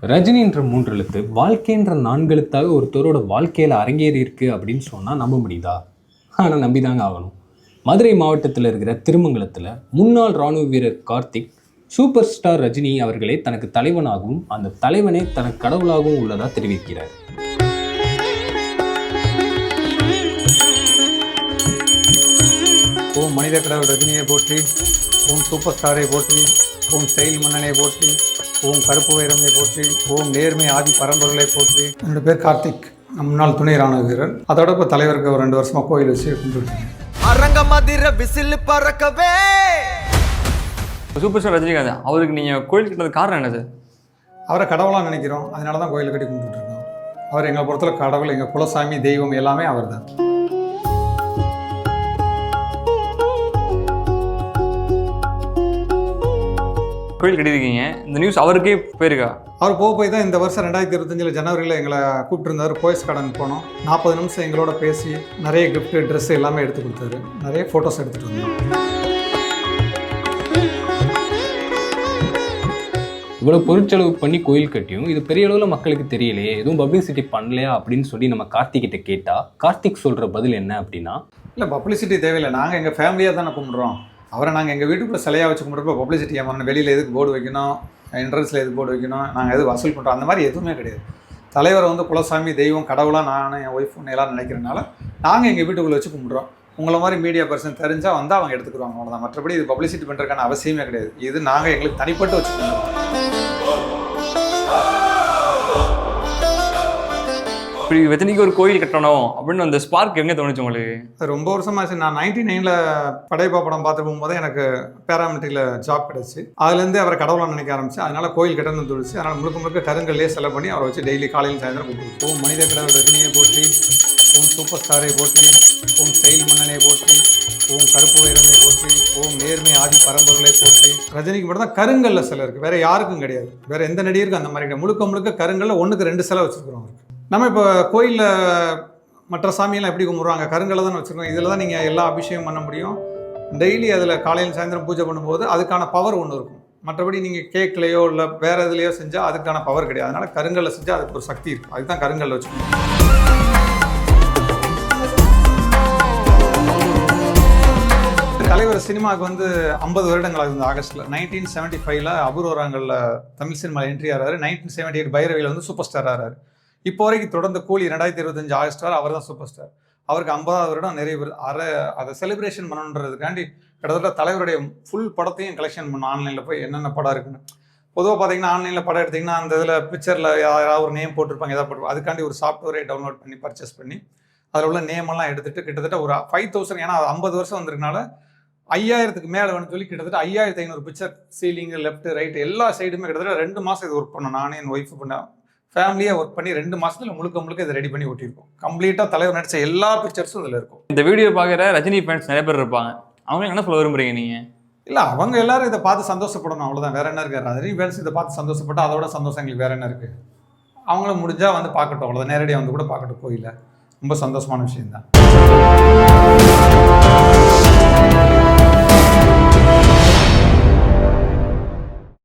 ரஜினின்ற 3 எழுத்து வாழ்க்கைன்ற 4 எழுத்தாக ஒருத்தரோட வாழ்க்கையில் அரங்கேறி இருக்கு அப்படின்னு சொன்னால் நம்ப முடியுதா? ஆனால் நம்பிதாங்க ஆகணும். மதுரை மாவட்டத்தில் இருக்கிற திருமங்கலத்தில் முன்னாள் இராணுவ வீரர் கார்த்திக் சூப்பர் ஸ்டார் ரஜினி அவர்களே தனக்கு தலைவனாகவும் அந்த தலைவனே தனக்கு கடவுளாகவும் உள்ளதாக தெரிவிக்கிறார். ஓம் மனித கடவுள் ரஜினியை போற்றி, ஓம் சூப்பர் ஸ்டாரை போற்றி, ஓம் ஸ்டைல் மன்னனை போற்றி, ஓம் கருப்பு வைரமை போற்றி, ஓம் நேர்மை ஆதி பரம்பொருளை போற்றி. என்னோட பேர் கார்த்திக், முன்னாள் துணை ராணுவ வீரர். அதோட இப்போ தலைவருக்கு ஒரு 2 வருஷமாக கோயில் வச்சு கும்பிட்டுருக்கேன். அரங்க மதிர விசில் பறக்கவே. சூப்பர் ஸ்டார் ரஜினிகாந்த் அவருக்கு நீங்கள் கோயில் கட்டுறது காரணம் என்ன சார்? அவரை கடவுளாக நினைக்கிறோம், அதனால தான் கோயில் கட்டி கும்பிட்டுருக்கோம். அவர் எங்களை பொறுத்தவரை கடவுள், எங்கள் குலசாமி, தெய்வம் எல்லாமே அவர் தான். கோயில் கட்டியிருக்கீங்க, இந்த நியூஸ் அவருக்கே போயிருக்கா? அவர் போய் தான் இந்த வருஷம் 2025 ஜனவரியில் எங்களை கூப்பிட்டுருந்தார். போயஸ் கார்டன் போனோம். 40 நிமிஷம் எங்களோட பேசி நிறைய கிஃப்ட்டு, ட்ரெஸ்ஸு எல்லாமே எடுத்து கொடுத்தாரு. நிறைய ஃபோட்டோஸ் எடுத்துகிட்டு வந்தோம். இவ்வளோ பொருட்செலவு பண்ணி கோயில் கட்டியும் இது பெரிய அளவில் மக்களுக்கு தெரியலையே, எதுவும் பப்ளிசிட்டி பண்ணலையா அப்படின்னு சொல்லி நம்ம கார்த்திக்கிட்ட கேட்டால் கார்த்திக் சொல்கிற பதில் என்ன அப்படின்னா, இல்லை பப்ளிசிட்டி தேவையில்லை, நாங்கள் எங்கள் ஃபேமிலியாக தானே கும்பிட்றோம். அவரை நாங்கள் எங்கள் வீட்டுக்குள்ளே சிலையாக வச்சு கும்பிட்றப்போ பப்ளிசிட்டி ஏமாறணும், வெளியில் எதுக்கு போர்டு வைக்கணும், என்ட்ரன்ஸில் எதுக்கு போர்டு வைக்கணும், நாங்கள் எது வசூல் பண்ணுறோம், அந்த மாதிரி எதுவுமே கிடையாது. தலைவரை குலசாமி, தெய்வம், கடவுளாக நானும் என் ஒய்ஃபுன்னு எல்லோரும் நினைக்கிறனால நாங்கள் எங்கள் வீட்டுக்குள்ளே வச்சு கும்பிட்றோம். உங்களை மாதிரி மீடியா பர்சன் தெரிஞ்சால் வந்து அவங்க எடுத்துக்குருவாங்க, அவ்வளோதான். மற்றபடி இது பப்ளிசிட்டி பண்ணுறதுக்கான அவசியமே கிடையாது. இது நாங்கள் எங்களுக்கு தனிப்பட்டு வச்சுக்கணும். இப்படி வெத்தனைக்கு ஒரு கோயில் கட்டணும் அப்படின்னு அந்த ஸ்பார்க் எங்கே தோணுச்சு உங்களுக்கு? ரொம்ப வருஷமாச்சு. நான் 99ல் படையப்பா படம் பார்த்துட்டு போகும்போது எனக்கு பேராமெட்ரிக்கில் ஜாப் கிடச்சி, அதுலேருந்து அவரை கடவுளாக நினைக்க ஆரம்பிச்சு. அதனால் கோயில் கட்டணும்னு தோணுச்சு. அதனால் முழுக்க கருங்கல்லே செலவு பண்ணி அவரை வச்சு டெய்லி காலையில் சாயந்தரம் கூப்பிட்டு, ஓம் மனித கடவுள் ரஜினியை போற்றி, ஓம் சூப்பர் ஸ்டாரை போற்றி, ஓம் ஸ்டைல் மன்னனை போற்றி, ஓம் கருப்பு வைரமை போற்றி, ஓம் நேர்மை ஆதி பரம்பொருளை போற்றி. ரஜினிக்கு மட்டும் தான் கருங்கல்ல சிலை இருக்குது, வேறு யாருக்கும் கிடையாது. வேறு எந்த நடிகருக்கும் அந்த மாதிரி கிடையாது. முழுக்க கருங்கல்ல 1க்கு 2 சிலை வச்சுருக்கிறோம் அவருக்கு. நம்ம இப்போ கோயிலில் மற்ற சாமியெல்லாம் எப்படி கும்பிட்றாங்க, கருங்கல்ல தானே வச்சுருக்கோம். இதில் தான் நீங்கள் எல்லா அபிஷேகம் பண்ண முடியும். டெய்லி அதில் காலையில் சாயந்தரம் பூஜை பண்ணும்போது அதுக்கான பவர் ஒன்று இருக்கும். மற்றபடி நீங்கள் கேக்லேயோ இல்லை வேறு எதுலேயோ செஞ்சால் அதுக்கான பவர் கிடையாது. அதனால் கருங்கல்ல செஞ்சால் அதுக்கு ஒரு சக்தி இருக்கும். அதுதான் கருங்கல்ல வச்சுக்கணும். தலைவர் சினிமாவுக்கு 50 வருடங்கள் ஆகுது. ஆகஸ்ட்டில் 1975 அபூர்வராங்கல்ல தமிழ் சினிமாவில் என்ட்ரி ஆகிறாரு. 1978 பைரவியில் சூப்பர் ஸ்டார் ஆகிறாரு. இப்போ வரைக்கும் தொடர்ந்து கூலி 2025 ஆகஸ்ட் வரை அவர் தான் சூப்பர் ஸ்டார். அவருக்கு 50வது வருடம் நிறைய பேர் அதை செலிப்ரேஷன் பண்ணணுன்றதுக்காண்டி கிட்டத்தட்ட தலைவருடைய ஃபுல் படத்தையும் கலெக்ஷன் பண்ணணும். ஆன்லைனில் போய் என்னென்ன படம் இருக்குன்னு. பொதுவாக பார்த்தீங்கன்னா ஆன்லைனில் படம் எடுத்திங்கன்னா அந்த இதில் பிக்சரில் யாராவது ஒரு நேம் போட்டிருப்பாங்க, எதாவது போட்டிருப்பாங்க. அதுக்காண்டி ஒரு சாஃப்ட்வேரை டவுன்லோட் பண்ணி பர்ச்சேஸ் பண்ணி அதில் உள்ள நேமெல்லாம் எடுத்துகிட்டு கிட்டத்தட்ட ஒரு 5000, ஏன்னா அது 50 வருஷம் வந்திருக்கனால 5000க்கு மேலே வேணும்னு சொல்லி கிட்டத்தட்ட 5500 பிக்சர், சீலிங்கு, லெஃப்ட் ரைட் எல்லா சைடுமே கிட்டத்தட்ட 2 மாதம் இது ஒர்க் பண்ணோம். நானே என் ஒய்ஃபு பண்ண ஃபேமிலியாக ஒர்க் பண்ணி 2 மாதத்தில் முழுக்க இதை ரெடி பண்ணி ஒட்டியிருக்கோம். கம்ப்ளீட்டாக தலைவர் நடிச்ச எல்லா பிக்சர்ஸும் இதில் இருக்கும். இந்த வீடியோ பார்க்குற ரஜினி ஃபேன்ஸ் நிறைய பேர் இருப்பாங்க, அவங்க என்ன சொல்ல விரும்புறீங்க நீங்கள்? இல்லை, அவங்க எல்லாரும் இதை பார்த்து சந்தோஷப்படணும், அவ்வளோதான். வேறு என்ன இருக்குது? ரஜினி ஃபேன்ஸ் இதை பார்த்து சந்தோஷப்பட்டு அதோட சந்தோஷம் எங்களுக்கு வேறு என்ன இருக்குது? அவங்களும் முடிஞ்சால் பார்க்கட்டும், அவ்வளோதான். நேரடியாக கூட பார்க்கட்டும். கோயிலில் ரொம்ப சந்தோஷமான விஷயம்தான்.